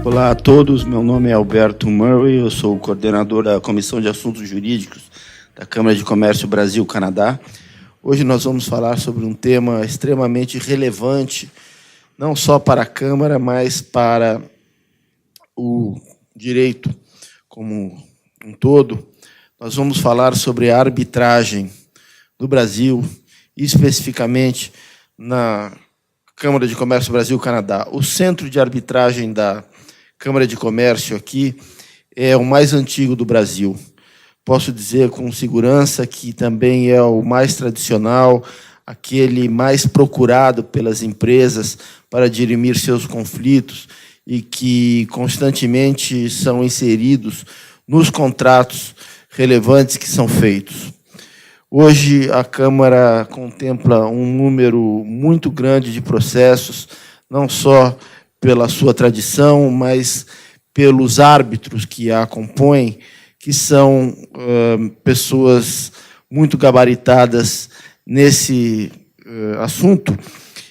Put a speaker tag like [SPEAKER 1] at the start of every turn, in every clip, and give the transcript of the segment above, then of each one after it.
[SPEAKER 1] Olá a todos, meu nome é Alberto Murray, eu sou o coordenador da Comissão de Assuntos Jurídicos da Câmara de Comércio Brasil-Canadá. Hoje nós vamos falar sobre um tema extremamente relevante, não só para a Câmara, mas para o direito como um todo. Nós vamos falar sobre a arbitragem do Brasil, especificamente na Câmara de Comércio Brasil-Canadá. O Centro de Arbitragem da Câmara de Comércio aqui é o mais antigo do Brasil. Posso dizer com segurança que também é o mais tradicional, aquele mais procurado pelas empresas para dirimir seus conflitos e que constantemente são inseridos nos contratos relevantes que são feitos. Hoje, a Câmara contempla um número muito grande de processos, não só pela sua tradição, mas pelos árbitros que a compõem, que são pessoas muito gabaritadas nesse assunto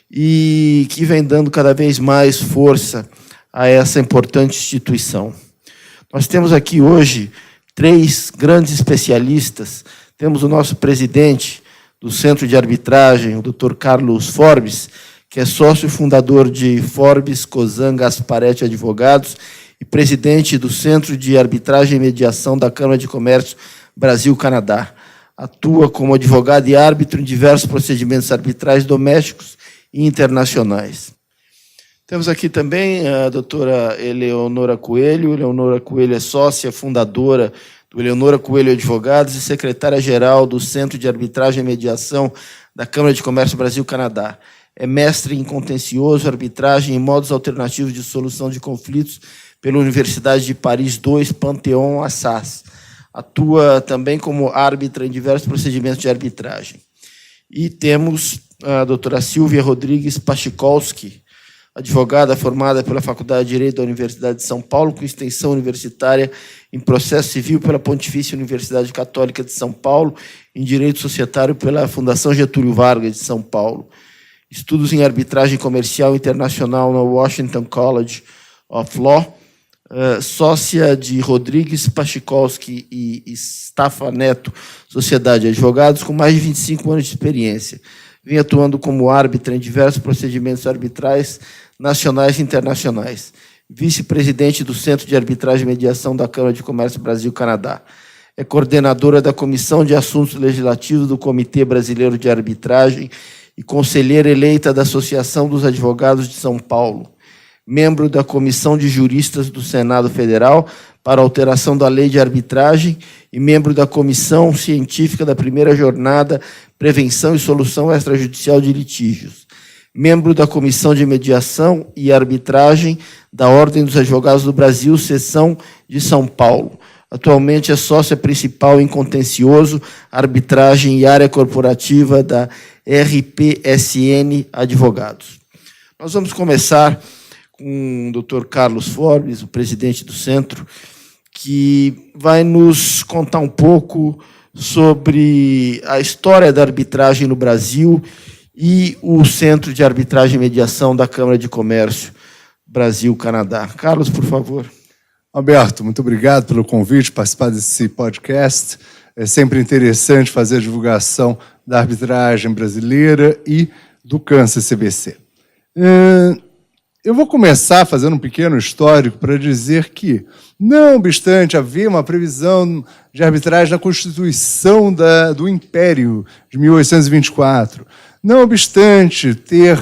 [SPEAKER 1] e que vem dando cada vez mais força a essa importante instituição. Nós temos aqui hoje 3 grandes especialistas. Temos o nosso presidente do Centro de Arbitragem, o Dr. Carlos Forbes, que é sócio fundador de Forbes, Cosan, Gasparetti Advogados e presidente do Centro de Arbitragem e Mediação da Câmara de Comércio Brasil-Canadá. Atua como advogado e árbitro em diversos procedimentos arbitrais domésticos e internacionais. Temos aqui também a doutora Eleonora Coelho. Eleonora Coelho é sócia fundadora do Eleonora Coelho Advogados e secretária-geral do Centro de Arbitragem e Mediação da Câmara de Comércio Brasil-Canadá. É mestre em contencioso, arbitragem e modos alternativos de solução de conflitos pela Universidade de Paris II, Panthéon Assas. Atua também como árbitra em diversos procedimentos de arbitragem. E temos a doutora Silvia Rodrigues Pachikolski, advogada formada pela Faculdade de Direito da Universidade de São Paulo, com extensão universitária em processo civil pela Pontifícia Universidade Católica de São Paulo, em direito societário pela Fundação Getúlio Vargas de São Paulo. Estudos em arbitragem comercial internacional no Washington College of Law, sócia de Rodrigues Pachikolski e Stafa Neto, Sociedade de Advogados, com mais de 25 anos de experiência. Vem atuando como árbitra em diversos procedimentos arbitrais nacionais e internacionais. Vice-presidente do Centro de Arbitragem e Mediação da Câmara de Comércio Brasil-Canadá. É coordenadora da Comissão de Assuntos Legislativos do Comitê Brasileiro de Arbitragem e conselheira eleita da Associação dos Advogados de São Paulo. Membro da Comissão de Juristas do Senado Federal para alteração da Lei de Arbitragem e membro da Comissão Científica da Primeira Jornada Prevenção e Solução Extrajudicial de Litígios. Membro da Comissão de Mediação e Arbitragem da Ordem dos Advogados do Brasil, Seção de São Paulo. Atualmente é sócia principal em contencioso, arbitragem e área corporativa da RPSN Advogados. Nós vamos começar com o Dr. Carlos Forbes, o presidente do Centro, que vai nos contar um pouco sobre a história da arbitragem no Brasil e o Centro de Arbitragem e Mediação da Câmara de Comércio Brasil-Canadá. Carlos, por favor.
[SPEAKER 2] Alberto, muito obrigado pelo convite, participar desse podcast. É sempre interessante fazer a divulgação da arbitragem brasileira e do Câncer-CBC. Eu vou começar fazendo um pequeno histórico para dizer que, não obstante haver uma previsão de arbitragem na Constituição do Império de 1824, não obstante ter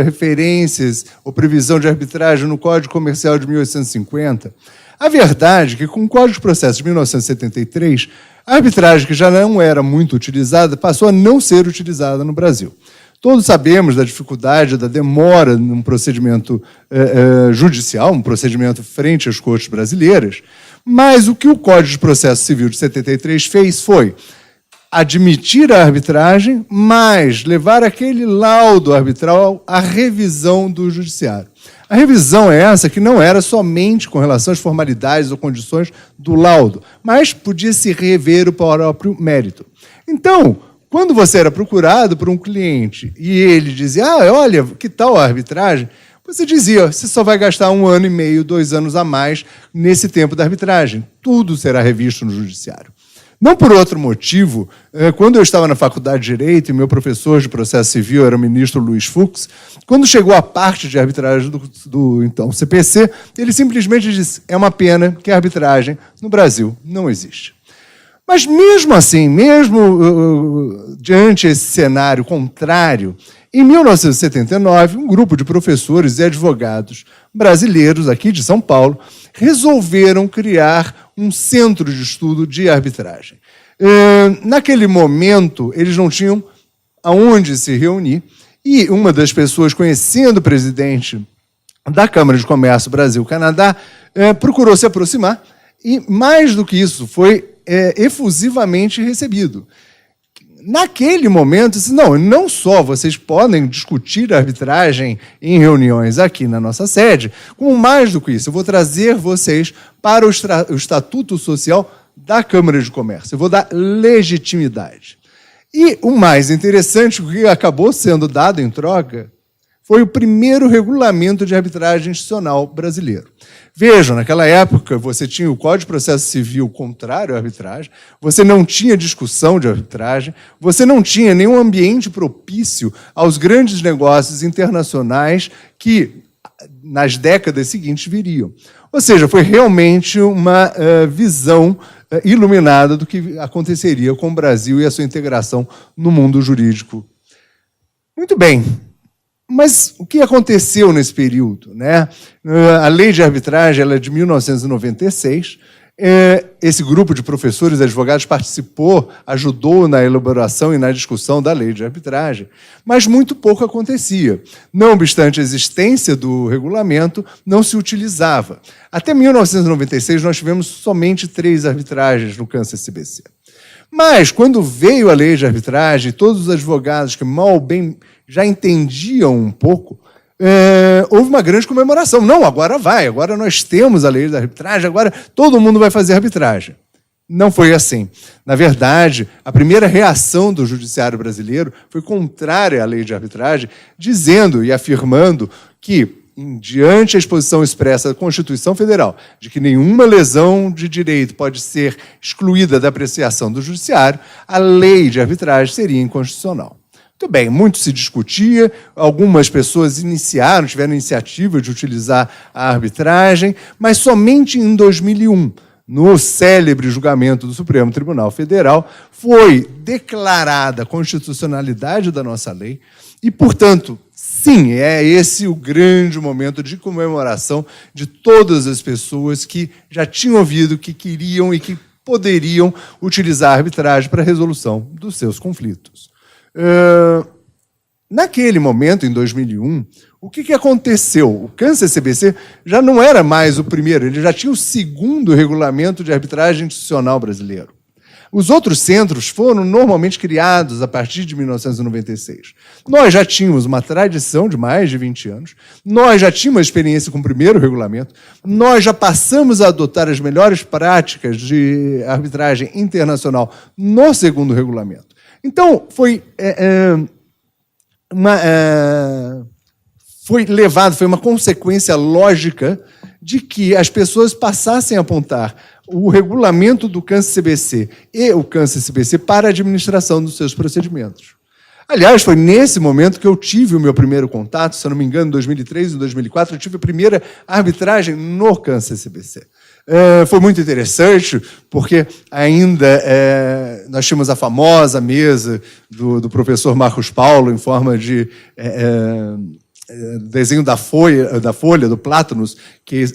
[SPEAKER 2] referências ou previsão de arbitragem no Código Comercial de 1850, a verdade é que, com o Código de Processo de 1973, a arbitragem, que já não era muito utilizada, passou a não ser utilizada no Brasil. Todos sabemos da dificuldade, da demora num procedimento judicial, um procedimento frente às cortes brasileiras, mas o que o Código de Processo Civil de 73 fez foi admitir a arbitragem, mas levar aquele laudo arbitral à revisão do judiciário. A revisão é essa que não era somente com relação às formalidades ou condições do laudo, mas podia se rever o próprio mérito. Então, quando você era procurado por um cliente e ele dizia, olha, que tal a arbitragem? você dizia, você só vai gastar 1 ano e meio, 2 anos a mais nesse tempo da arbitragem. Tudo será revisto no judiciário. Não por outro motivo, quando eu estava na Faculdade de Direito e meu professor de processo civil era o ministro Luiz Fux, quando chegou a parte de arbitragem do então CPC, ele simplesmente disse, é uma pena que a arbitragem no Brasil não existe. Mas mesmo assim, mesmo diante esse cenário contrário, em 1979, um grupo de professores e advogados brasileiros aqui de São Paulo resolveram criar um centro de estudo de arbitragem. Naquele momento, eles não tinham aonde se reunir e uma das pessoas, conhecendo o presidente da Câmara de Comércio Brasil-Canadá, procurou se aproximar e, mais do que isso, foi efusivamente recebido. Naquele momento, disse, não só vocês podem discutir a arbitragem em reuniões aqui na nossa sede, como mais do que isso, eu vou trazer vocês para o Estatuto Social da Câmara de Comércio. Eu vou dar legitimidade. E o mais interessante, o que acabou sendo dado em troca, foi o primeiro regulamento de arbitragem institucional brasileiro. Vejam, naquela época, você tinha o Código de Processo Civil contrário à arbitragem, você não tinha discussão de arbitragem, você não tinha nenhum ambiente propício aos grandes negócios internacionais que, nas décadas seguintes, viriam. Ou seja, foi realmente uma visão iluminada do que aconteceria com o Brasil e a sua integração no mundo jurídico. Muito bem. Mas o que aconteceu nesse período, né? A lei de arbitragem ela é de 1996. Esse grupo de professores e advogados participou, ajudou na elaboração e na discussão da lei de arbitragem, mas muito pouco acontecia. Não obstante a existência do regulamento, não se utilizava. Até 1996, nós tivemos somente 3 arbitragens no CANSA-CBC. Mas, quando veio a lei de arbitragem, todos os advogados que mal ou bem já entendiam um pouco, houve uma grande comemoração. Não, agora vai, agora nós temos a lei da arbitragem, agora todo mundo vai fazer arbitragem. Não foi assim. Na verdade, a primeira reação do judiciário brasileiro foi contrária à lei de arbitragem, dizendo e afirmando que, diante a exposição expressa da Constituição Federal de que nenhuma lesão de direito pode ser excluída da apreciação do judiciário, a lei de arbitragem seria inconstitucional. Muito bem, muito se discutia, algumas pessoas tiveram iniciativa de utilizar a arbitragem, mas somente em 2001, no célebre julgamento do Supremo Tribunal Federal, foi declarada a constitucionalidade da nossa lei e, portanto, sim, é esse o grande momento de comemoração de todas as pessoas que já tinham ouvido, que queriam e que poderiam utilizar a arbitragem para a resolução dos seus conflitos. Naquele momento, em 2001, o que aconteceu? O CANSA-CBC já não era mais o primeiro, ele já tinha o 2º regulamento de arbitragem institucional brasileiro. Os outros centros foram normalmente criados a partir de 1996. Nós já tínhamos uma tradição de mais de 20 anos, nós já tínhamos experiência com o primeiro regulamento, nós já passamos a adotar as melhores práticas de arbitragem internacional no 2º regulamento. Então, foi uma consequência lógica de que as pessoas passassem a apontar o regulamento do CANSA-CBC e o CANSA-CBC para a administração dos seus procedimentos. Aliás, foi nesse momento que eu tive o meu primeiro contato, se eu não me engano, em 2003 e 2004, eu tive a primeira arbitragem no CANSA-CBC. Foi muito interessante, porque ainda nós tínhamos a famosa mesa do professor Marcos Paulo, em forma de desenho da folha, do Plátanos, que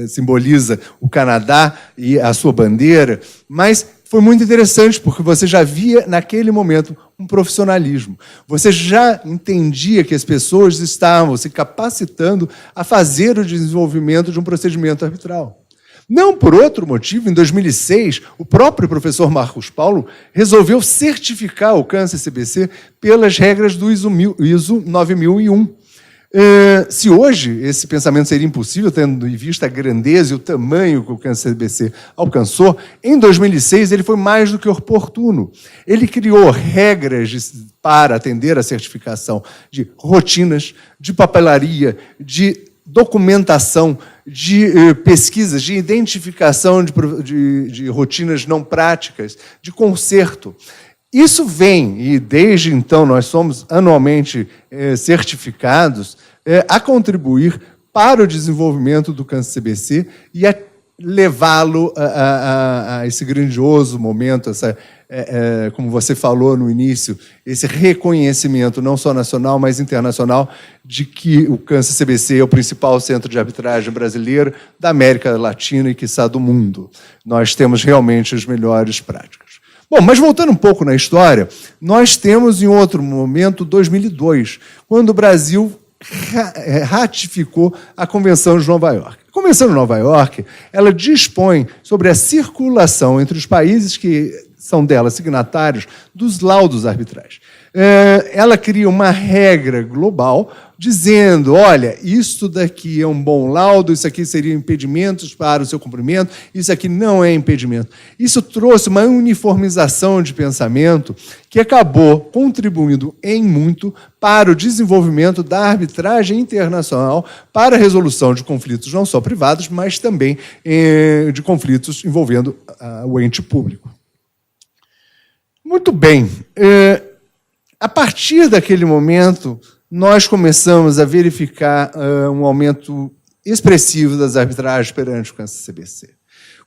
[SPEAKER 2] simboliza o Canadá e a sua bandeira, mas foi muito interessante, porque você já via, naquele momento, um profissionalismo. Você já entendia que as pessoas estavam se capacitando a fazer o desenvolvimento de um procedimento arbitral. Não por outro motivo, em 2006, o próprio professor Marcos Paulo resolveu certificar o CANSA-CBC pelas regras do ISO 9001. Se hoje esse pensamento seria impossível, tendo em vista a grandeza e o tamanho que o Câncer-CBC alcançou, em 2006 ele foi mais do que oportuno. Ele criou regras para atender a certificação de rotinas, de papelaria, de documentação, de pesquisas, de identificação de rotinas não práticas, de conserto. Isso vem, e desde então nós somos anualmente certificados, a contribuir para o desenvolvimento do Câncer-CBC e a levá-lo a esse grandioso momento, como você falou no início, esse reconhecimento, não só nacional, mas internacional, de que o Câncer-CBC é o principal centro de arbitragem brasileiro da América Latina e, quiçá, do mundo. Nós temos realmente as melhores práticas. Bom, mas voltando um pouco na história, nós temos, em outro momento, 2002, quando o Brasil ratificou a Convenção de Nova York. A Convenção de Nova York, ela dispõe sobre a circulação entre os países que são dela signatários dos laudos arbitrais. Ela cria uma regra global dizendo, olha, isso daqui é um bom laudo, isso aqui seria impedimentos para o seu cumprimento, isso aqui não é impedimento. Isso trouxe uma uniformização de pensamento que acabou contribuindo em muito para o desenvolvimento da arbitragem internacional para a resolução de conflitos não só privados, mas também de conflitos envolvendo o ente público. Muito bem. A partir daquele momento, nós começamos a verificar um aumento expressivo das arbitragens perante o Câncer-CBC.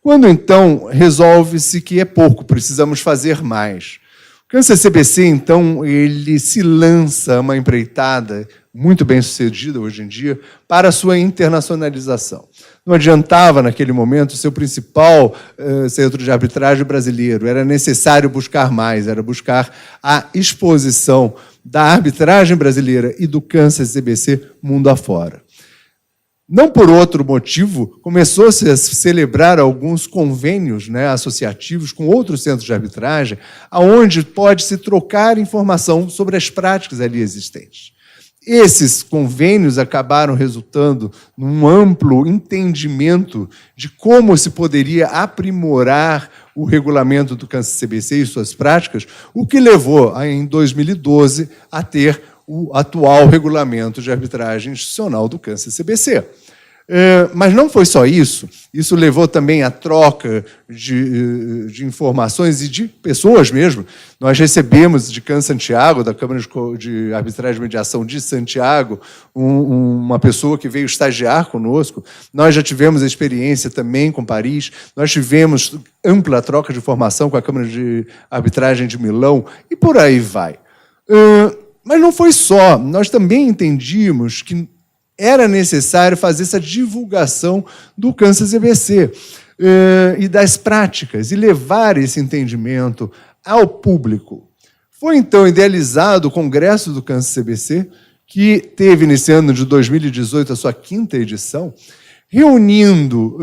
[SPEAKER 2] Quando, então, resolve-se que é pouco, precisamos fazer mais. O Câncer-CBC, então, ele se lança a uma empreitada muito bem sucedida hoje em dia para a sua internacionalização. Não adiantava, naquele momento, ser o principal centro de arbitragem brasileiro. Era necessário buscar mais, era buscar a exposição da arbitragem brasileira e do Câncer-CBC mundo afora. Não por outro motivo, começou-se a celebrar alguns convênios, associativos com outros centros de arbitragem, onde pode-se trocar informação sobre as práticas ali existentes. Esses convênios acabaram resultando num amplo entendimento de como se poderia aprimorar o regulamento do Câncer-CBC e suas práticas, o que levou, em 2012, a ter o atual regulamento de arbitragem institucional do Câncer-CBC. Mas não foi só isso. Isso levou também à troca de informações e de pessoas mesmo. Nós recebemos de CAN Santiago, da Câmara de Arbitragem e Mediação de Santiago, uma pessoa que veio estagiar conosco. Nós já tivemos a experiência também com Paris. Nós tivemos ampla troca de informação com a Câmara de Arbitragem de Milão e por aí vai. Mas não foi só. Nós também entendíamos que era necessário fazer essa divulgação do Câncer-CBC e das práticas, e levar esse entendimento ao público. Foi, então, idealizado o Congresso do Câncer-CBC, que teve, nesse ano de 2018, a sua 5ª edição, reunindo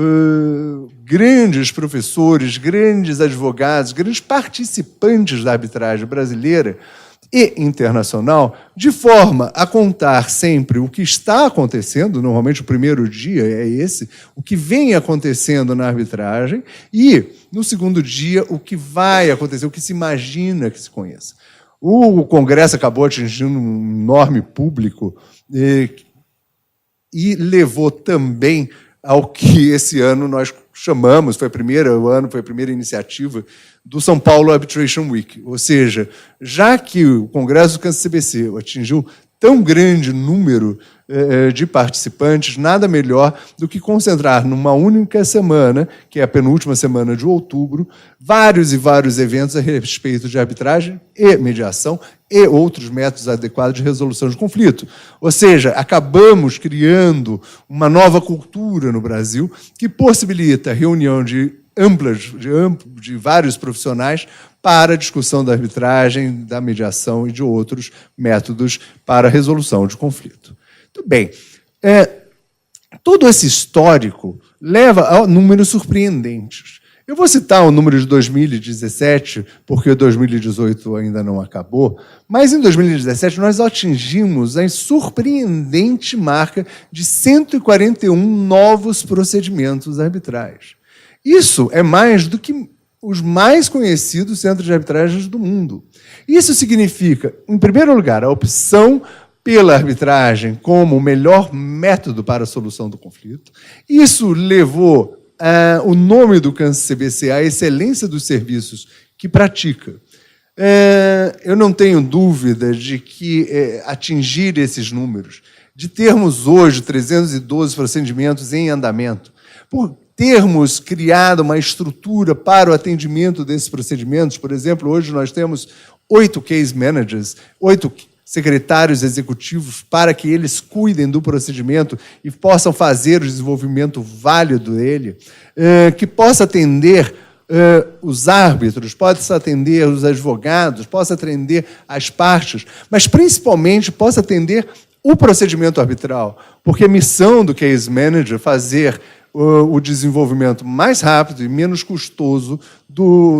[SPEAKER 2] grandes professores, grandes advogados, grandes participantes da arbitragem brasileira e internacional, de forma a contar sempre o que está acontecendo, normalmente o primeiro dia é esse, o que vem acontecendo na arbitragem, e, no segundo dia, o que vai acontecer, o que se imagina que se conheça. O Congresso acabou atingindo um enorme público e levou também ao que esse ano nós chamamos, foi a primeira iniciativa do São Paulo Arbitration Week. Ou seja, já que o Congresso do Câncer-CBC atingiu tão grande número de participantes, nada melhor do que concentrar numa única semana, que é a penúltima semana de outubro, vários e vários eventos a respeito de arbitragem e mediação e outros métodos adequados de resolução de conflito. Ou seja, acabamos criando uma nova cultura no Brasil que possibilita a reunião de vários profissionais para a discussão da arbitragem, da mediação e de outros métodos para a resolução de conflito. Muito bem. Todo esse histórico leva a números surpreendentes. Eu vou citar o número de 2017, porque 2018 ainda não acabou, mas em 2017 nós atingimos a surpreendente marca de 141 novos procedimentos arbitrais. Isso é mais do que os mais conhecidos centros de arbitragens do mundo. Isso significa, em primeiro lugar, a opção pela arbitragem como o melhor método para a solução do conflito. Isso levou o nome do CANSS-CBC à excelência dos serviços que pratica. Eu não tenho dúvida de que atingir esses números, de termos hoje 312 procedimentos em andamento, por termos criado uma estrutura para o atendimento desses procedimentos, por exemplo, hoje nós temos 8 case managers, 8 secretários executivos para que eles cuidem do procedimento e possam fazer o desenvolvimento válido dele, que possa atender os árbitros, possa atender os advogados, possa atender as partes, mas principalmente possa atender o procedimento arbitral, porque a missão do case manager é fazer o desenvolvimento mais rápido e menos custoso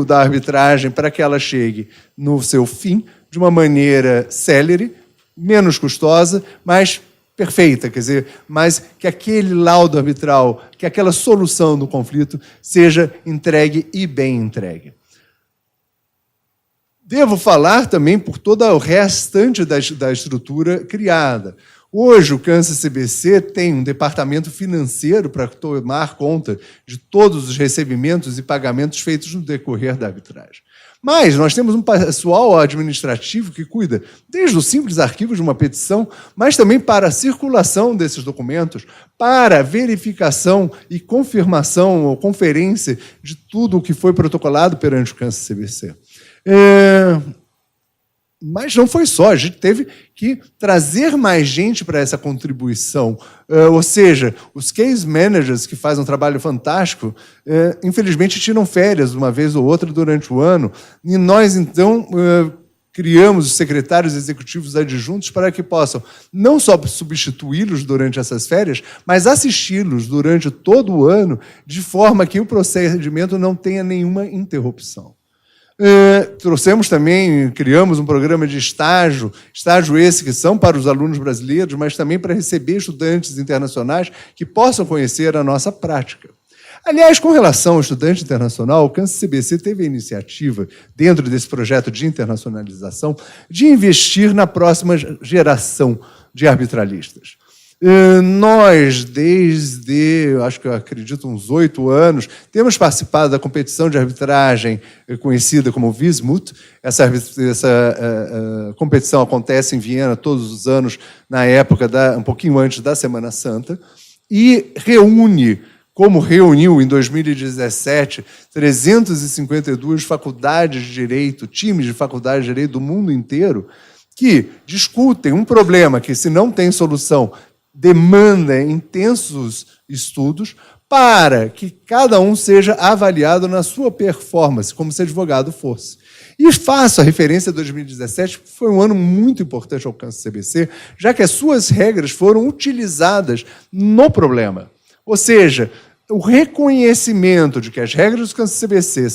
[SPEAKER 2] da arbitragem para que ela chegue no seu fim de uma maneira célere, menos custosa, mas perfeita, quer dizer, mas que aquele laudo arbitral, que aquela solução do conflito seja entregue e bem entregue. Devo falar também por todo o restante da estrutura criada. Hoje, o CANSS-CBC tem um departamento financeiro para tomar conta de todos os recebimentos e pagamentos feitos no decorrer da arbitragem. Mas nós temos um pessoal administrativo que cuida desde o simples arquivo de uma petição, mas também para a circulação desses documentos, para verificação e confirmação ou conferência de tudo o que foi protocolado perante o CANSS-CBC. Mas não foi só, a gente teve que trazer mais gente para essa contribuição. Ou seja, os case managers, que fazem um trabalho fantástico, infelizmente tiram férias uma vez ou outra durante o ano, e nós, então, criamos os secretários executivos adjuntos para que possam não só substituí-los durante essas férias, mas assisti-los durante todo o ano, de forma que o procedimento não tenha nenhuma interrupção. Trouxemos também, criamos um programa de estágio esse que são para os alunos brasileiros, mas também para receber estudantes internacionais que possam conhecer a nossa prática. Aliás, com relação ao estudante internacional, o CANSS-CBC teve a iniciativa, dentro desse projeto de internacionalização, de investir na próxima geração de arbitralistas. Nós, desde, acho que eu acredito, uns 8 anos, temos participado da competição de arbitragem conhecida como Wismut. Essa competição acontece em Viena todos os anos, na época, um pouquinho antes da Semana Santa, e reúne, como reuniu em 2017, 352 faculdades de direito, times de faculdades de direito do mundo inteiro, que discutem um problema que, se não tem solução, demanda intensos estudos para que cada um seja avaliado na sua performance, como se advogado fosse. E faço a referência a 2017, que foi um ano muito importante ao CANSS-CBC, já que as suas regras foram utilizadas no problema. Ou seja, o reconhecimento de que as regras do CANSS-CBC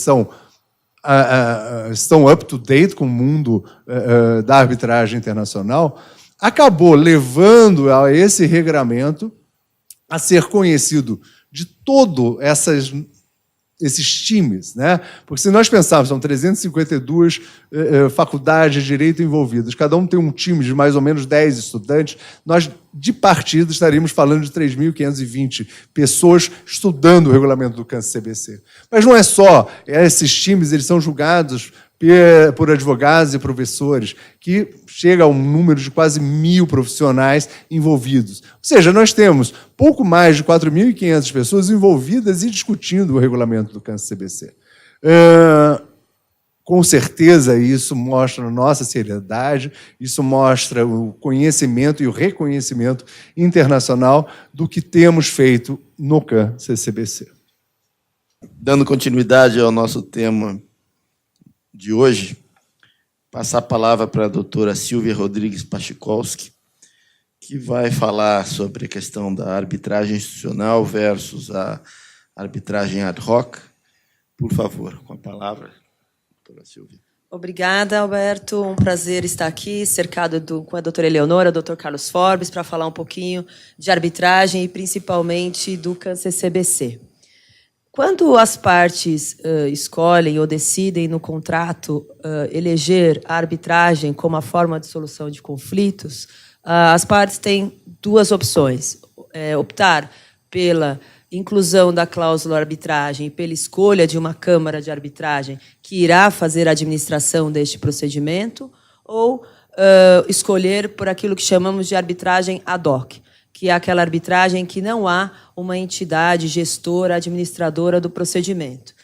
[SPEAKER 2] estão up-to-date com o mundo da arbitragem internacional, acabou levando a esse regramento a ser conhecido de todos esses times, né? Porque se nós pensarmos, são 352 faculdades de direito envolvidas, cada um tem um time de mais ou menos 10 estudantes, nós, de partida, estaríamos falando de 3.520 pessoas estudando o regulamento do CANSS-CBC. Mas não é só, esses times eles são julgados por advogados e professores, que chega a um número de quase 1.000 profissionais envolvidos. Ou seja, nós temos pouco mais de 4.500 pessoas envolvidas e discutindo o regulamento do CANSS-CBC. Com certeza, isso mostra a nossa seriedade, isso mostra o conhecimento e o reconhecimento internacional do que temos feito no CANSS-CBC.
[SPEAKER 1] Dando continuidade ao nosso tema de hoje, passar a palavra para a doutora Silvia Rodrigues Pachikolski, que vai falar sobre a questão da arbitragem institucional versus a arbitragem ad hoc, Por favor, com a palavra, doutora Silvia.
[SPEAKER 3] Obrigada, Alberto. Um prazer estar aqui, cercado com a doutora Eleonora, o doutor Carlos Forbes, para falar um pouquinho de arbitragem e, principalmente, do CAN-CCBC. Quando as partes escolhem ou decidem no contrato eleger a arbitragem como a forma de solução de conflitos, as partes têm duas opções. Optar pela inclusão da cláusula arbitragem e pela escolha de uma câmara de arbitragem que irá fazer a administração deste procedimento, ou escolher por aquilo que chamamos de arbitragem ad hoc, que é aquela arbitragem que não há uma entidade gestora, administradora do procedimento.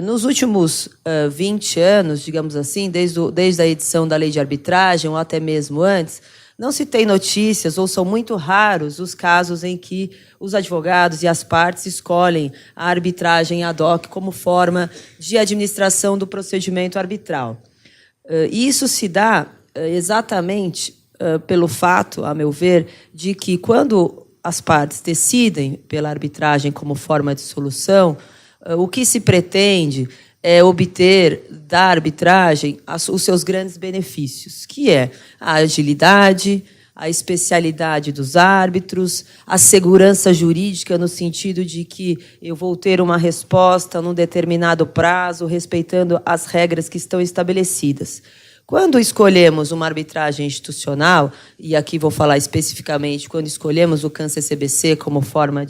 [SPEAKER 3] Nos últimos 20 anos, digamos assim, desde a edição da Lei de Arbitragem, ou até mesmo antes, não se tem notícias, ou são muito raros, os casos em que os advogados e as partes escolhem a arbitragem ad hoc como forma de administração do procedimento arbitral. E isso se dá exatamente pelo fato, a meu ver, de que quando as partes decidem pela arbitragem como forma de solução, o que se pretende é obter da arbitragem os seus grandes benefícios, que é a agilidade, a especialidade dos árbitros, a segurança jurídica no sentido de que eu vou ter uma resposta num determinado prazo, respeitando as regras que estão estabelecidas. Quando escolhemos uma arbitragem institucional, e aqui vou falar especificamente, quando escolhemos o CAN-CCBC como forma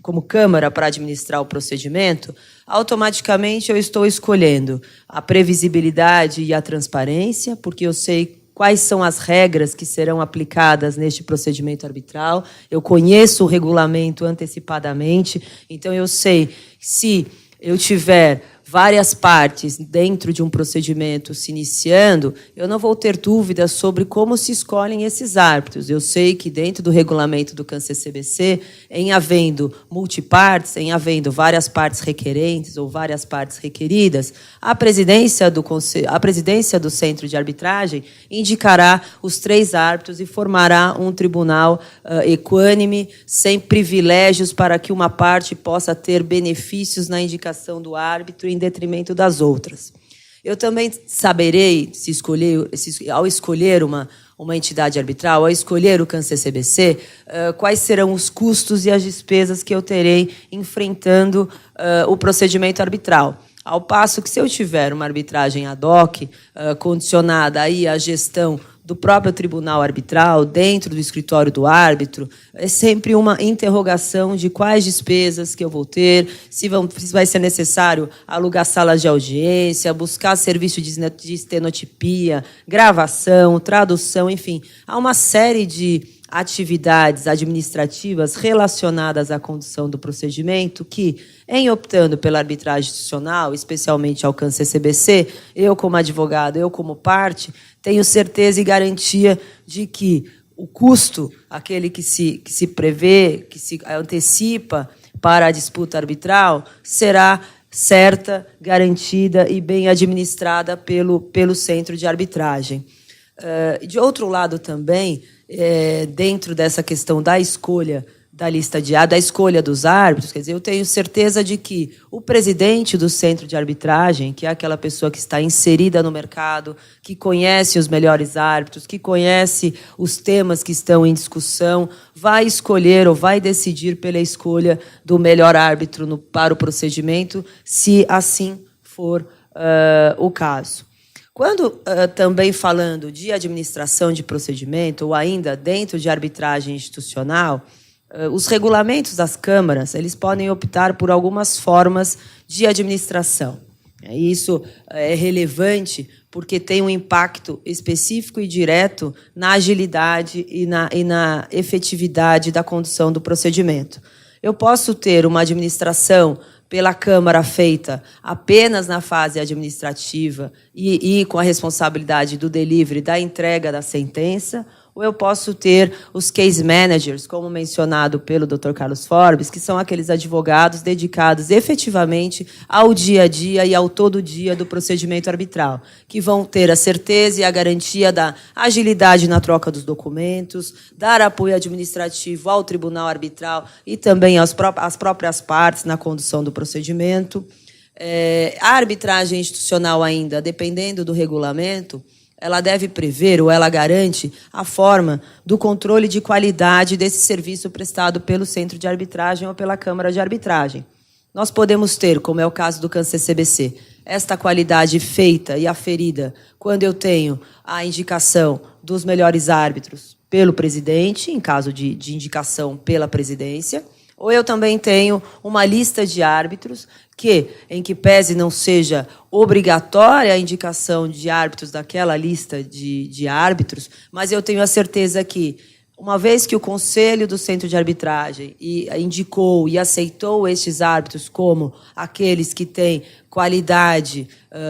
[SPEAKER 3] como câmara para administrar o procedimento, automaticamente eu estou escolhendo a previsibilidade e a transparência, porque eu sei quais são as regras que serão aplicadas neste procedimento arbitral, eu conheço o regulamento antecipadamente, então eu sei se eu tiver várias partes dentro de um procedimento se iniciando, eu não vou ter dúvidas sobre como se escolhem esses árbitros. Eu sei que dentro do regulamento do CAN-CCBC, em havendo multipartes, em havendo várias partes requerentes ou várias partes requeridas, a presidência do Centro de Arbitragem indicará os 3 árbitros e formará um tribunal equânime, sem privilégios para que uma parte possa ter benefícios na indicação do árbitro em detrimento das outras. Eu também saberei, ao escolher uma entidade arbitral, ao escolher o CAN-CCBC, quais serão os custos e as despesas que eu terei enfrentando o procedimento arbitral. Ao passo que, se eu tiver uma arbitragem ad hoc, condicionada aí à gestão do próprio tribunal arbitral, dentro do escritório do árbitro, é sempre uma interrogação de quais despesas que eu vou ter, se vai ser necessário alugar salas de audiência, buscar serviço de estenotipia, gravação, tradução, enfim. Há uma série de atividades administrativas relacionadas à condução do procedimento que, em optando pela arbitragem institucional, especialmente ao CAN-CCBC, eu como advogado, eu como parte, tenho certeza e garantia de que o custo, aquele que se prevê, que se antecipa para a disputa arbitral, será certa, garantida e bem administrada pelo centro de arbitragem. De outro lado também, dentro dessa questão da escolha da lista da escolha dos árbitros, quer dizer, eu tenho certeza de que o presidente do centro de arbitragem, que é aquela pessoa que está inserida no mercado, que conhece os melhores árbitros, que conhece os temas que estão em discussão, vai escolher ou vai decidir pela escolha do melhor árbitro para o procedimento, se assim for o caso. Quando também falando de administração de procedimento, ou ainda dentro de arbitragem institucional, os regulamentos das câmaras, eles podem optar por algumas formas de administração. Isso é relevante porque tem um impacto específico e direto na agilidade e na efetividade da condução do procedimento. Eu posso ter uma administração pela Câmara feita apenas na fase administrativa e com a responsabilidade do delivery, da entrega da sentença, ou eu posso ter os case managers, como mencionado pelo Dr. Carlos Forbes, que são aqueles advogados dedicados efetivamente ao dia a dia e ao todo dia do procedimento arbitral, que vão ter a certeza e a garantia da agilidade na troca dos documentos, dar apoio administrativo ao tribunal arbitral e também às próprias partes na condução do procedimento. A arbitragem institucional ainda, dependendo do regulamento, ela deve prever ou ela garante a forma do controle de qualidade desse serviço prestado pelo Centro de Arbitragem ou pela Câmara de Arbitragem. Nós podemos ter, como é o caso do CAN-CCBC, esta qualidade feita e aferida quando eu tenho a indicação dos melhores árbitros pelo presidente, em caso de indicação pela presidência, ou eu também tenho uma lista de árbitros que, em que pese não seja obrigatória a indicação de árbitros daquela lista de árbitros, mas eu tenho a certeza que, uma vez que o Conselho do Centro de Arbitragem indicou e aceitou estes árbitros como aqueles que têm qualidade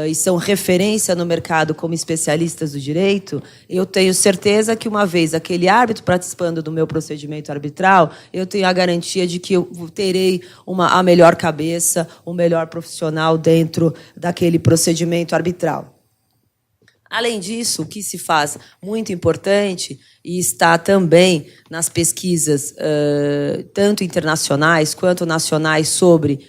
[SPEAKER 3] e são referência no mercado como especialistas do direito, eu tenho certeza que, uma vez aquele árbitro participando do meu procedimento arbitral, eu tenho a garantia de que eu terei a melhor cabeça, o melhor profissional dentro daquele procedimento arbitral. Além disso, o que se faz muito importante, e está também nas pesquisas tanto internacionais quanto nacionais sobre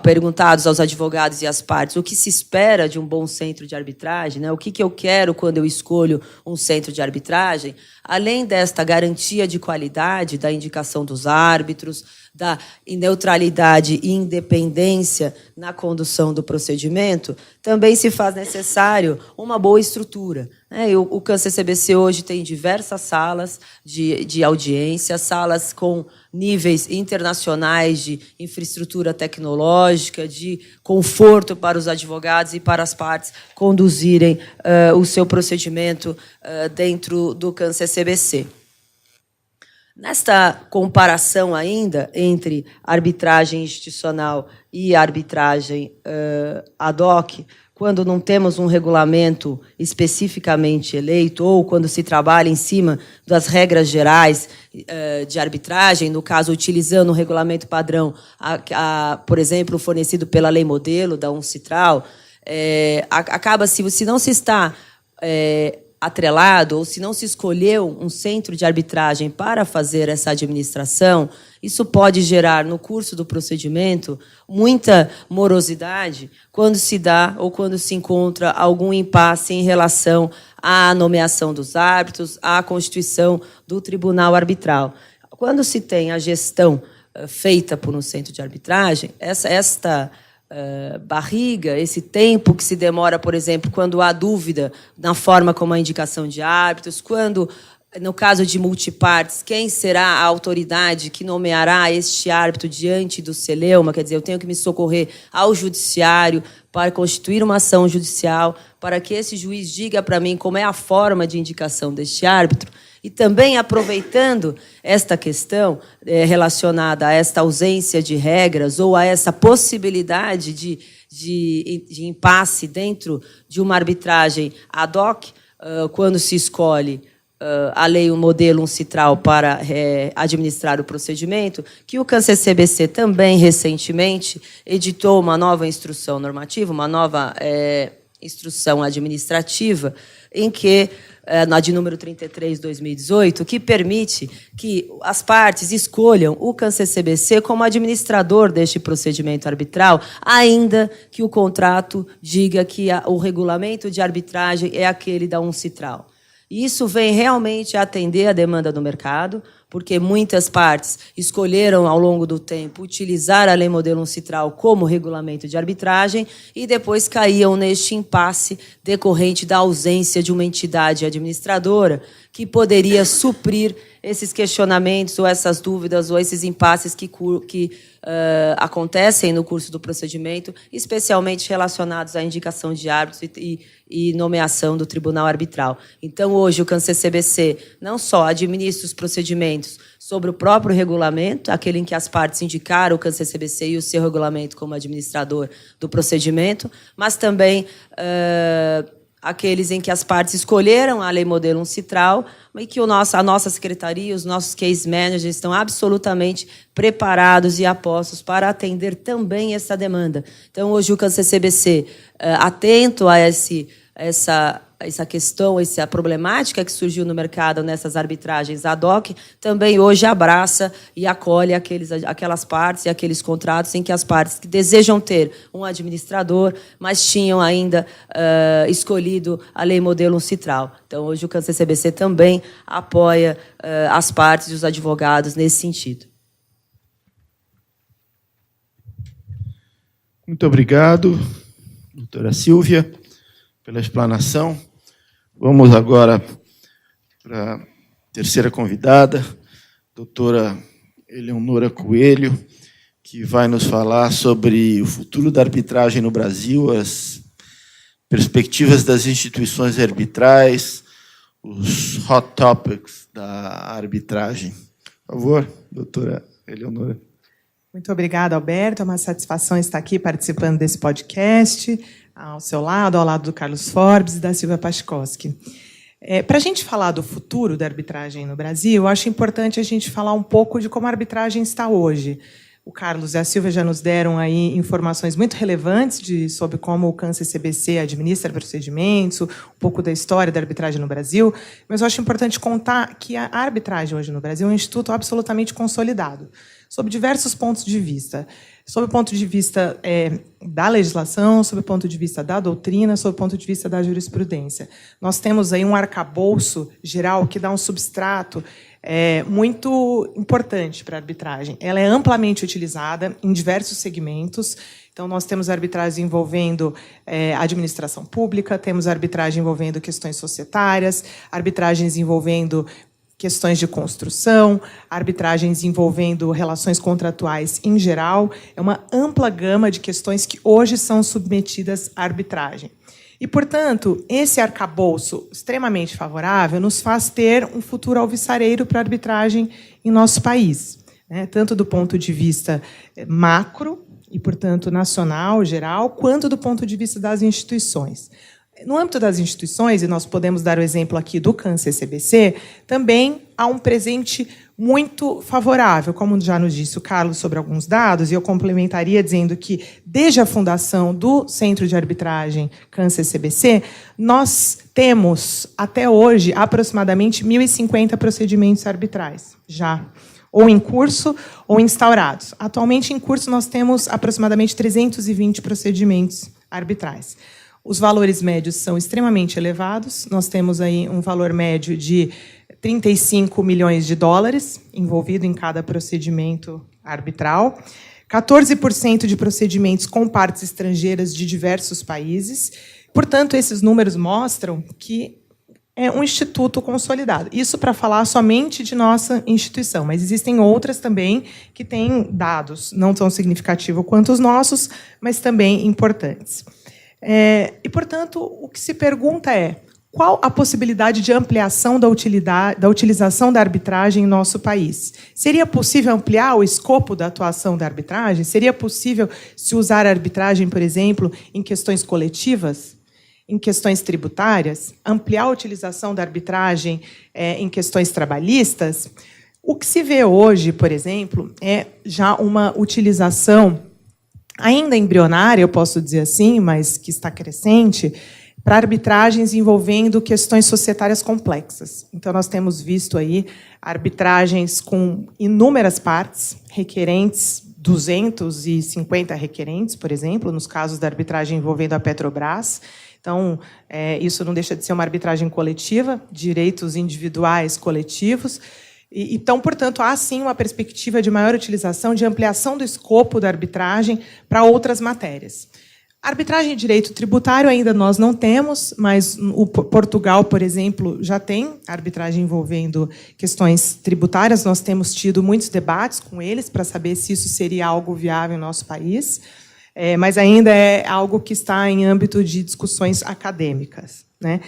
[SPEAKER 3] perguntados aos advogados e às partes o que se espera de um bom centro de arbitragem, né? O que eu quero quando eu escolho um centro de arbitragem, além desta garantia de qualidade da indicação dos árbitros, da neutralidade e independência na condução do procedimento, também se faz necessário uma boa estrutura. O CAN-CCBC hoje tem diversas salas de audiência, salas com níveis internacionais de infraestrutura tecnológica, de conforto para os advogados e para as partes conduzirem o seu procedimento dentro do CAN-CCBC. Nesta comparação ainda entre arbitragem institucional e arbitragem ad hoc, quando não temos um regulamento especificamente eleito ou quando se trabalha em cima das regras gerais de arbitragem, no caso, utilizando o regulamento padrão, por exemplo, fornecido pela lei modelo da UNCITRAL, acaba, se não se está atrelado ou se não se escolheu um centro de arbitragem para fazer essa administração, isso pode gerar, no curso do procedimento, muita morosidade quando se dá ou quando se encontra algum impasse em relação à nomeação dos árbitros, à constituição do tribunal arbitral. Quando se tem a gestão feita por um centro de arbitragem, esta barriga, esse tempo que se demora, por exemplo, quando há dúvida na forma como a indicação de árbitros, quando, no caso de multipartes, quem será a autoridade que nomeará este árbitro diante do celeuma, quer dizer, eu tenho que me socorrer ao judiciário para constituir uma ação judicial, para que esse juiz diga para mim como é a forma de indicação deste árbitro. E também aproveitando esta questão relacionada a esta ausência de regras ou a essa possibilidade de impasse dentro de uma arbitragem ad hoc, quando se escolhe a lei, o modelo UNCITRAL para administrar o procedimento, que o CAN-CCBC também recentemente editou uma nova instrução normativa, uma nova instrução administrativa, em que na de número 33/2018, que permite que as partes escolham o CAN-CCBC como administrador deste procedimento arbitral, ainda que o contrato diga que o regulamento de arbitragem é aquele da UNCITRAL. E isso vem realmente atender a demanda do mercado, porque muitas partes escolheram, ao longo do tempo, utilizar a lei modelo UNCITRAL como regulamento de arbitragem e depois caíam neste impasse decorrente da ausência de uma entidade administradora que poderia suprir esses questionamentos ou essas dúvidas ou esses impasses que acontecem no curso do procedimento, especialmente relacionados à indicação de árbitros e nomeação do tribunal arbitral. Então, hoje, o CAN-CCBC não só administra os procedimentos sobre o próprio regulamento, aquele em que as partes indicaram o CAN-CCBC e o seu regulamento como administrador do procedimento, mas também aqueles em que as partes escolheram a lei modelo UNCITRAL e que a nossa secretaria, os nossos case managers estão absolutamente preparados e apostos para atender também essa demanda. Então, hoje, o CAN-CCBC, atento a essa essa questão, essa problemática que surgiu no mercado nessas arbitragens ad hoc, também hoje abraça e acolhe aquelas partes e aqueles contratos em que as partes que desejam ter um administrador, mas tinham ainda escolhido a lei modelo uncitral. Então, hoje o CAN-CCBC também apoia as partes e os advogados nesse sentido.
[SPEAKER 1] Muito obrigado, doutora Silvia, pela explanação. Vamos agora para a terceira convidada, doutora Eleonora Coelho, que vai nos falar sobre o futuro da arbitragem no Brasil, as perspectivas das instituições arbitrais, os hot topics da arbitragem. Por favor, doutora Eleonora.
[SPEAKER 4] Muito obrigada, Alberto. É uma satisfação estar aqui participando desse podcast, ao seu lado, ao lado do Carlos Forbes e da Silvia Pachkowski. Para a gente falar do futuro da arbitragem no Brasil, eu acho importante a gente falar um pouco de como a arbitragem está hoje. O Carlos e a Silvia já nos deram aí informações muito relevantes sobre como o CAN-CCBC administra procedimentos, um pouco da história da arbitragem no Brasil, mas eu acho importante contar que a arbitragem hoje no Brasil é um instituto absolutamente consolidado, sob diversos pontos de vista. Sob o ponto de vista da legislação, sob o ponto de vista da doutrina, sob o ponto de vista da jurisprudência. Nós temos aí um arcabouço geral que dá um substrato muito importante para a arbitragem. Ela é amplamente utilizada em diversos segmentos. Então, nós temos arbitragem envolvendo administração pública, temos arbitragem envolvendo questões societárias, arbitragens envolvendo questões de construção, arbitragens envolvendo relações contratuais em geral. É uma ampla gama de questões que hoje são submetidas à arbitragem. E, portanto, esse arcabouço extremamente favorável nos faz ter um futuro alvissareiro para a arbitragem em nosso país, né? Tanto do ponto de vista macro, e, portanto, nacional, geral, quanto do ponto de vista das instituições. No âmbito das instituições, e nós podemos dar o exemplo aqui do CAN-CCBC, também há um presente muito favorável, como já nos disse o Carlos sobre alguns dados, e eu complementaria dizendo que, desde a fundação do Centro de Arbitragem CAN-CCBC, nós temos, até hoje, aproximadamente 1.050 procedimentos arbitrais, já, ou em curso ou instaurados. Atualmente, em curso, nós temos aproximadamente 320 procedimentos arbitrais. Os valores médios são extremamente elevados. Nós temos aí um valor médio de 35 milhões de dólares envolvido em cada procedimento arbitral, 14% de procedimentos com partes estrangeiras de diversos países. Portanto, esses números mostram que é um instituto consolidado. Isso para falar somente de nossa instituição, mas existem outras também que têm dados não tão significativos quanto os nossos, mas também importantes. E, portanto, o que se pergunta é qual a possibilidade de ampliação da utilização da arbitragem em nosso país? Seria possível ampliar o escopo da atuação da arbitragem? Seria possível se usar a arbitragem, por exemplo, em questões coletivas, em questões tributárias? Ampliar a utilização da arbitragem em questões trabalhistas? O que se vê hoje, por exemplo, é já uma utilização ainda embrionária, eu posso dizer assim, mas que está crescente, para arbitragens envolvendo questões societárias complexas. Então, nós temos visto aí arbitragens com inúmeras partes, requerentes, 250 requerentes, por exemplo, nos casos da arbitragem envolvendo a Petrobras. Então, isso não deixa de ser uma arbitragem coletiva, direitos individuais coletivos. Então, portanto, há sim uma perspectiva de maior utilização, de ampliação do escopo da arbitragem para outras matérias. A arbitragem de direito tributário ainda nós não temos, mas o Portugal, por exemplo, já tem arbitragem envolvendo questões tributárias. Nós temos tido muitos debates com eles para saber se isso seria algo viável em nosso país, mas ainda é algo que está em âmbito de discussões acadêmicas, né?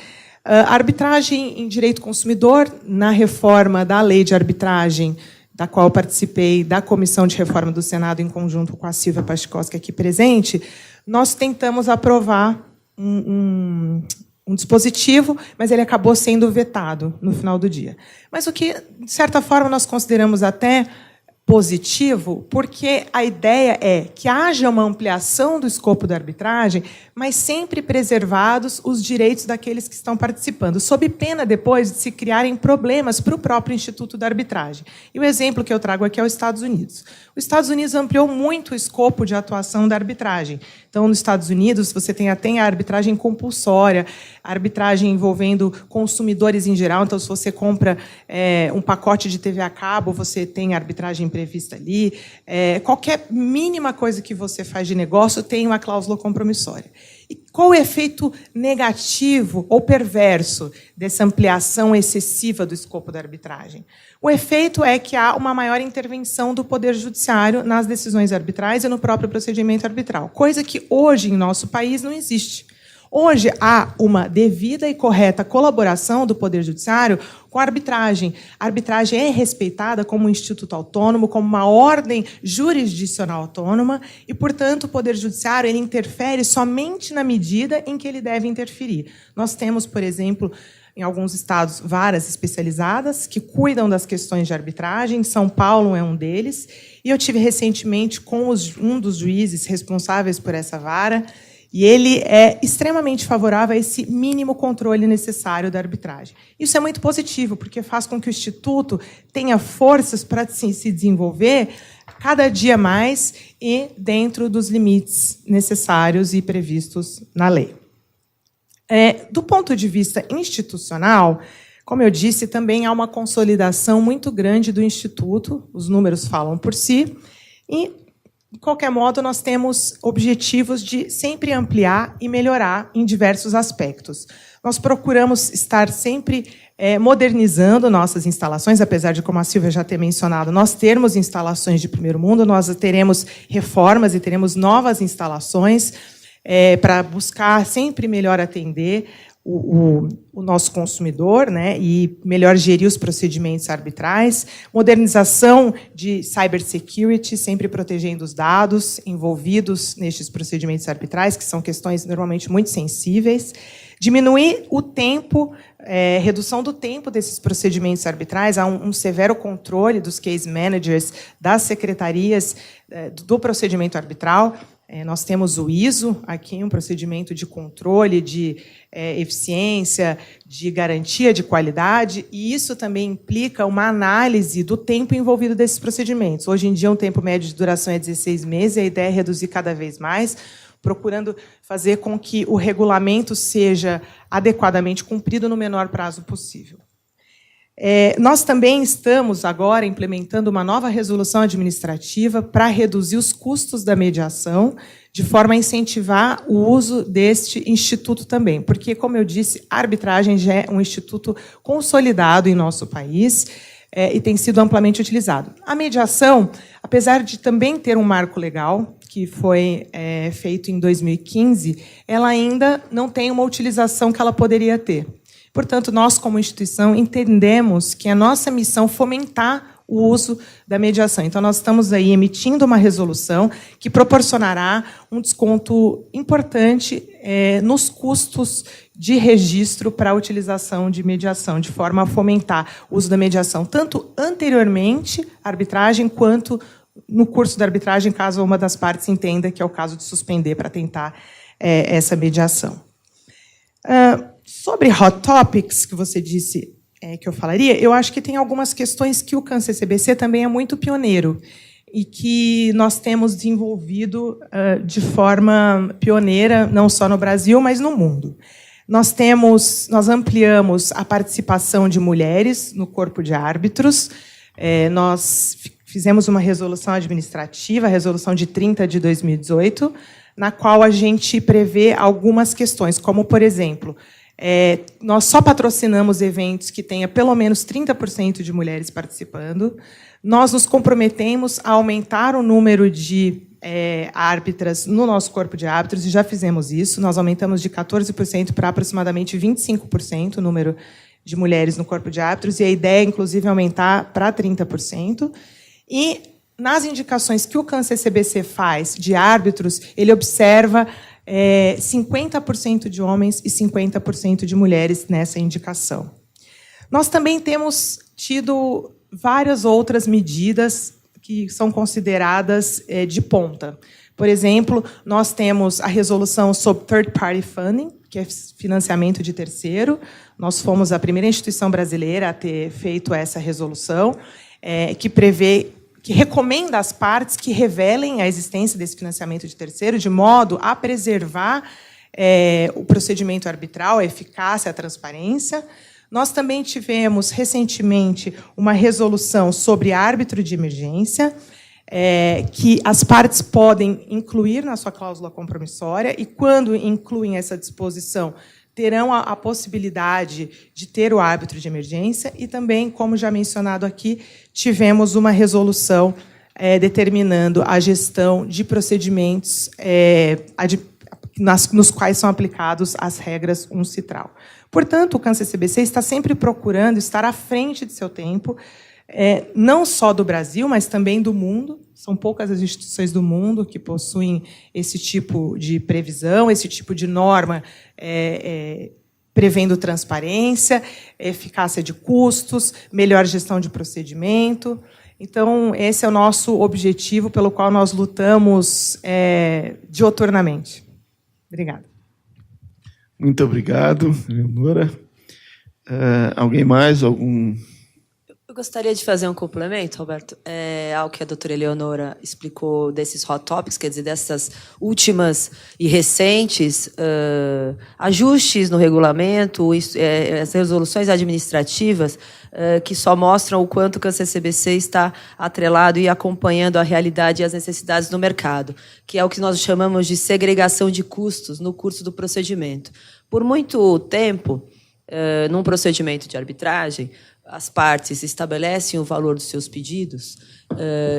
[SPEAKER 4] A arbitragem em direito consumidor, na reforma da lei de arbitragem, da qual participei da Comissão de Reforma do Senado, em conjunto com a Silvia Pachkowski aqui presente, nós tentamos aprovar um dispositivo, mas ele acabou sendo vetado no final do dia. Mas o que, de certa forma, nós consideramos até positivo, porque a ideia é que haja uma ampliação do escopo da arbitragem, mas sempre preservados os direitos daqueles que estão participando, sob pena depois de se criarem problemas para o próprio Instituto da Arbitragem. E o exemplo que eu trago aqui é os Estados Unidos. Os Estados Unidos ampliou muito o escopo de atuação da arbitragem. Então, nos Estados Unidos, você tem até a arbitragem compulsória, a arbitragem envolvendo consumidores em geral. Então, se você compra um pacote de TV a cabo, você tem arbitragem prevista ali. Qualquer mínima coisa que você faz de negócio tem uma cláusula compromissória. E qual o efeito negativo ou perverso dessa ampliação excessiva do escopo da arbitragem? O efeito é que há uma maior intervenção do Poder Judiciário nas decisões arbitrais e no próprio procedimento arbitral, coisa que hoje, em nosso país, não existe. Hoje, há uma devida e correta colaboração do Poder Judiciário com a arbitragem. A arbitragem é respeitada como um instituto autônomo, como uma ordem jurisdicional autônoma, e, portanto, o Poder Judiciário ele interfere somente na medida em que ele deve interferir. Nós temos, por exemplo, em alguns estados, varas especializadas que cuidam das questões de arbitragem. São Paulo é um deles. E eu tive recentemente com um dos juízes responsáveis por essa vara, e ele é extremamente favorável a esse mínimo controle necessário da arbitragem. Isso é muito positivo, porque faz com que o Instituto tenha forças para se desenvolver cada dia mais e dentro dos limites necessários e previstos na lei. Do ponto de vista institucional, como eu disse, também há uma consolidação muito grande do Instituto, os números falam por si, e, de qualquer modo, nós temos objetivos de sempre ampliar e melhorar em diversos aspectos. Nós procuramos estar sempre modernizando nossas instalações, apesar de, como a Silvia já ter mencionado, nós termos instalações de primeiro mundo, nós teremos reformas e teremos novas instalações para buscar sempre melhor atender o nosso consumidor, né, e melhor gerir os procedimentos arbitrais, modernização de cybersecurity, sempre protegendo os dados envolvidos nestes procedimentos arbitrais, que são questões normalmente muito sensíveis, diminuir o tempo, redução do tempo desses procedimentos arbitrais, há um severo controle dos case managers, das secretarias do procedimento arbitral. Nós temos o ISO, aqui um procedimento de controle, de eficiência, de garantia de qualidade, e isso também implica uma análise do tempo envolvido desses procedimentos. Hoje em dia, um tempo médio de duração é 16 meses, e a ideia é reduzir cada vez mais, procurando fazer com que o regulamento seja adequadamente cumprido no menor prazo possível. Nós também estamos agora implementando uma nova resolução administrativa para reduzir os custos da mediação, de forma a incentivar o uso deste instituto também. Porque, como eu disse, a arbitragem já é um instituto consolidado em nosso país e tem sido amplamente utilizado. A mediação, apesar de também ter um marco legal, que foi feito em 2015, ela ainda não tem uma utilização que ela poderia ter. Portanto, nós, como instituição, entendemos que a nossa missão é fomentar o uso da mediação. Então, nós estamos aí emitindo uma resolução que proporcionará um desconto importante nos custos de registro para a utilização de mediação, de forma a fomentar o uso da mediação, tanto anteriormente à arbitragem, quanto no curso da arbitragem, caso uma das partes entenda que é o caso de suspender para tentar essa mediação. Sobre hot topics, que você disse que eu falaria, eu acho que tem algumas questões que o CAN-CCBC também é muito pioneiro e que nós temos desenvolvido de forma pioneira, não só no Brasil, mas no mundo. Nós ampliamos a participação de mulheres no corpo de árbitros. Nós fizemos uma resolução administrativa, a resolução de 30 de 2018, na qual a gente prevê algumas questões, como, por exemplo, nós só patrocinamos eventos que tenha pelo menos 30% de mulheres participando. Nós nos comprometemos a aumentar o número de árbitras no nosso corpo de árbitros, e já fizemos isso. Nós aumentamos de 14% para aproximadamente 25% o número de mulheres no corpo de árbitros, e a ideia, inclusive, é aumentar para 30%. E, nas indicações que o CAN-CCBC faz de árbitros, ele observa 50% de homens e 50% de mulheres nessa indicação. Nós também temos tido várias outras medidas que são consideradas de ponta. Por exemplo, nós temos a resolução sobre third party funding, que é financiamento de terceiro. Nós fomos a primeira instituição brasileira a ter feito essa resolução, que recomenda às partes que revelem a existência desse financiamento de terceiro, de modo a preservar o procedimento arbitral, a eficácia, a transparência. Nós também tivemos, recentemente, uma resolução sobre árbitro de emergência, que as partes podem incluir na sua cláusula compromissória, e, quando incluem essa disposição, terão a possibilidade de ter o árbitro de emergência. E também, como já mencionado aqui, tivemos uma resolução determinando a gestão de procedimentos nos quais são aplicados as regras uncitral. Portanto, o CAN-CCBC está sempre procurando estar à frente de seu tempo, não só do Brasil, mas também do mundo. São poucas as instituições do mundo que possuem esse tipo de previsão, esse tipo de norma prevendo transparência, eficácia de custos, melhor gestão de procedimento. Então, esse é o nosso objetivo, pelo qual nós lutamos dioturnamente. Obrigada.
[SPEAKER 1] Muito obrigado, Eleonora. Alguém mais?
[SPEAKER 3] Eu gostaria de fazer um complemento, Roberto, ao que a doutora Eleonora explicou desses hot topics, quer dizer, dessas últimas e recentes ajustes no regulamento, as resoluções administrativas, que só mostram o quanto o CAN-CCBC está atrelado e acompanhando a realidade e as necessidades do mercado, que é o que nós chamamos de segregação de custos no curso do procedimento. Por muito tempo, num procedimento de arbitragem, as partes estabelecem o valor dos seus pedidos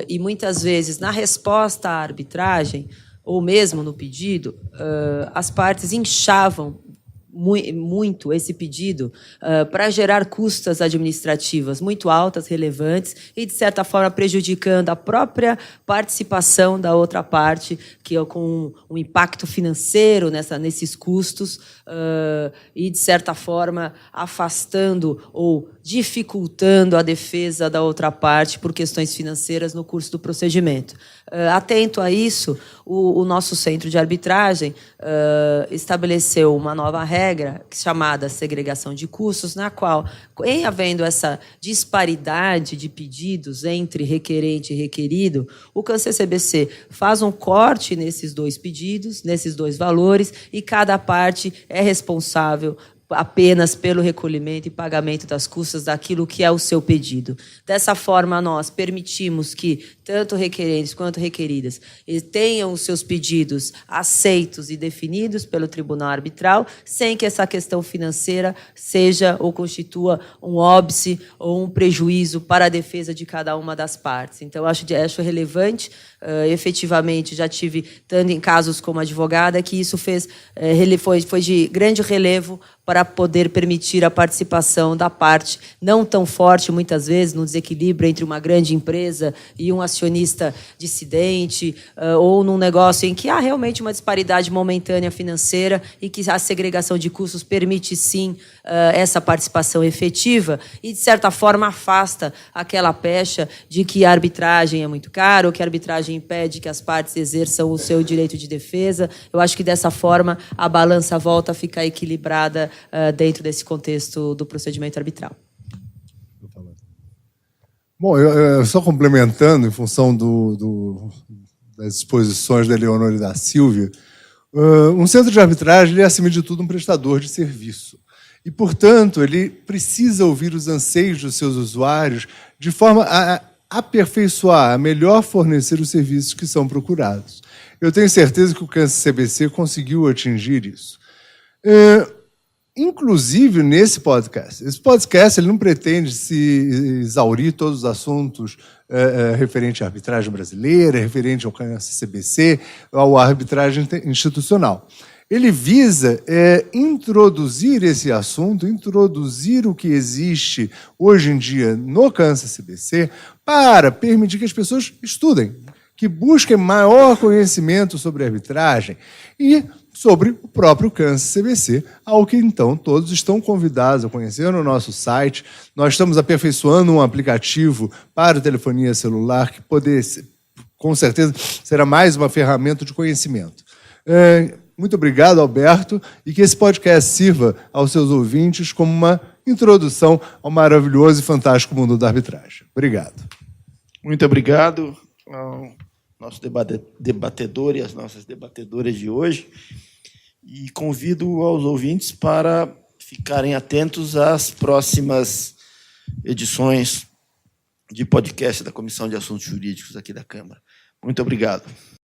[SPEAKER 3] e, muitas vezes, na resposta à arbitragem, ou mesmo no pedido, as partes inchavam muito esse pedido para gerar custas administrativas muito altas, relevantes, e, de certa forma, prejudicando a própria participação da outra parte, que com um impacto financeiro nesses custos, e, de certa forma, afastando ou dificultando a defesa da outra parte por questões financeiras no curso do procedimento. Atento a isso, o nosso centro de arbitragem estabeleceu uma nova regra chamada segregação de custos, na qual, em havendo essa disparidade de pedidos entre requerente e requerido, o CAN-CCBC faz um corte nesses dois pedidos, nesses dois valores, e cada parte é responsável apenas pelo recolhimento e pagamento das custas daquilo que é o seu pedido. Dessa forma, nós permitimos que tanto requerentes quanto requeridas tenham os seus pedidos aceitos e definidos pelo Tribunal Arbitral, sem que essa questão financeira seja ou constitua um óbice ou um prejuízo para a defesa de cada uma das partes. Então, acho relevante. Efetivamente, já tive, tanto em casos como advogada, que isso foi de grande relevo para poder permitir a participação da parte não tão forte, muitas vezes, no desequilíbrio entre uma grande empresa e um acionista dissidente, ou num negócio em que há realmente uma disparidade momentânea financeira e que a segregação de custos permite, sim, essa participação efetiva e, de certa forma, afasta aquela pecha de que a arbitragem é muito cara ou que a arbitragem impede que as partes exerçam o seu direito de defesa. Eu acho que, dessa forma, a balança volta a ficar equilibrada dentro desse contexto do procedimento arbitral.
[SPEAKER 2] Bom, eu só complementando, em função das exposições da Eleonora e da Sílvia, um centro de arbitragem ele é, acima de tudo, um prestador de serviço. E, portanto, ele precisa ouvir os anseios dos seus usuários de forma a aperfeiçoar, a melhor fornecer os serviços que são procurados. Eu tenho certeza que o CAN-CCBC conseguiu atingir isso. Inclusive nesse podcast. Esse podcast ele não pretende se exaurir todos os assuntos referentes à arbitragem brasileira, referente ao CAN-CCBC, à arbitragem institucional. Ele visa introduzir esse assunto, introduzir o que existe hoje em dia no CAN-CCBC para permitir que as pessoas estudem, que busquem maior conhecimento sobre arbitragem e sobre o próprio câncer CBC, ao que, então, todos estão convidados a conhecer no nosso site. Nós estamos aperfeiçoando um aplicativo para telefonia celular que com certeza será mais uma ferramenta de conhecimento. Muito obrigado, Alberto, e que esse podcast sirva aos seus ouvintes como uma introdução ao maravilhoso e fantástico mundo da arbitragem. Obrigado.
[SPEAKER 1] Muito obrigado ao nosso debatedor e às nossas debatedoras de hoje. E convido aos ouvintes para ficarem atentos às próximas edições de podcast da Comissão de Assuntos Jurídicos aqui da Câmara. Muito obrigado.